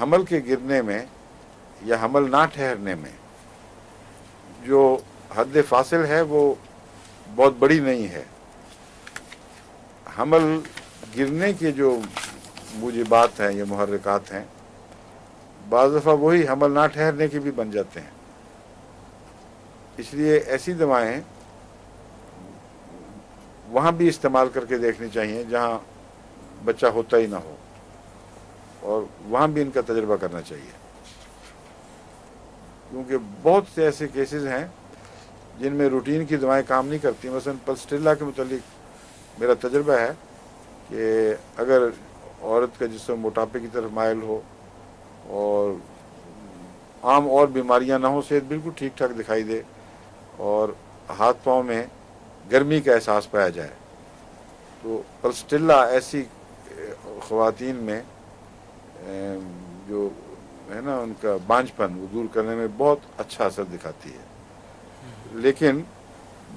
حمل کے گرنے میں یا حمل نہ ٹھہرنے میں جو حد فاصل ہے وہ بہت بڑی نہیں ہے. حمل گرنے کے جو موجبات ہیں یا محرکات ہیں بعض دفعہ وہی حمل نہ ٹھہرنے کے بھی بن جاتے ہیں. اس لیے ایسی دوائیں وہاں بھی استعمال کر کے دیکھنی چاہیے جہاں بچہ ہوتا ہی نہ ہو، اور وہاں بھی ان کا تجربہ کرنا چاہیے، کیونکہ بہت سے ایسے کیسز ہیں جن میں روٹین کی دوائیں کام نہیں کرتی. مثلا پلسٹیلا کے متعلق میرا تجربہ ہے کہ اگر عورت کا جسم موٹاپے کی طرف مائل ہو اور عام اور بیماریاں نہ ہوں، صحت بالکل ٹھیک ٹھاک دکھائی دے اور ہاتھ پاؤں میں گرمی کا احساس پایا جائے، تو پلسٹیلا ایسی خواتین میں جو ہے نا ان کا بانجھ پن وہ دور کرنے میں بہت اچھا اثر دکھاتی ہے. لیکن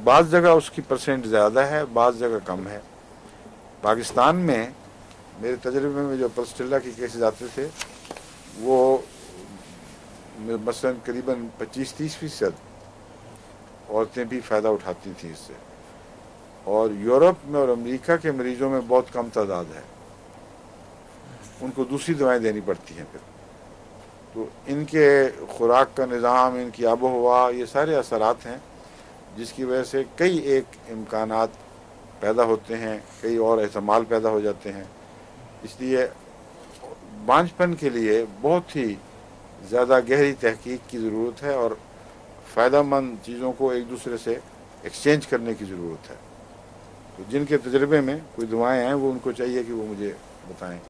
بعض جگہ اس کی پرسنٹ زیادہ ہے، بعض جگہ کم ہے. پاکستان میں میرے تجربے میں جو پلسٹیلا کے کیسز آتے تھے وہ مثلاً قریباً 25-30% عورتیں بھی فائدہ اٹھاتی تھیں اس سے، اور یورپ میں اور امریکہ کے مریضوں میں بہت کم تعداد ہے، ان کو دوسری دوائیں دینی پڑتی ہیں پھر. تو ان کے خوراک کا نظام، ان کی آب و ہوا، یہ سارے اثرات ہیں جس کی وجہ سے کئی ایک امکانات پیدا ہوتے ہیں، کئی اور احتمال پیدا ہو جاتے ہیں. اس لیے بانجھ پن کے لیے بہت ہی زیادہ گہری تحقیق کی ضرورت ہے اور فائدہ مند چیزوں کو ایک دوسرے سے ایکسچینج کرنے کی ضرورت ہے. تو جن کے تجربے میں کوئی دعائیں ہیں وہ ان کو چاہیے کہ وہ مجھے بتائیں.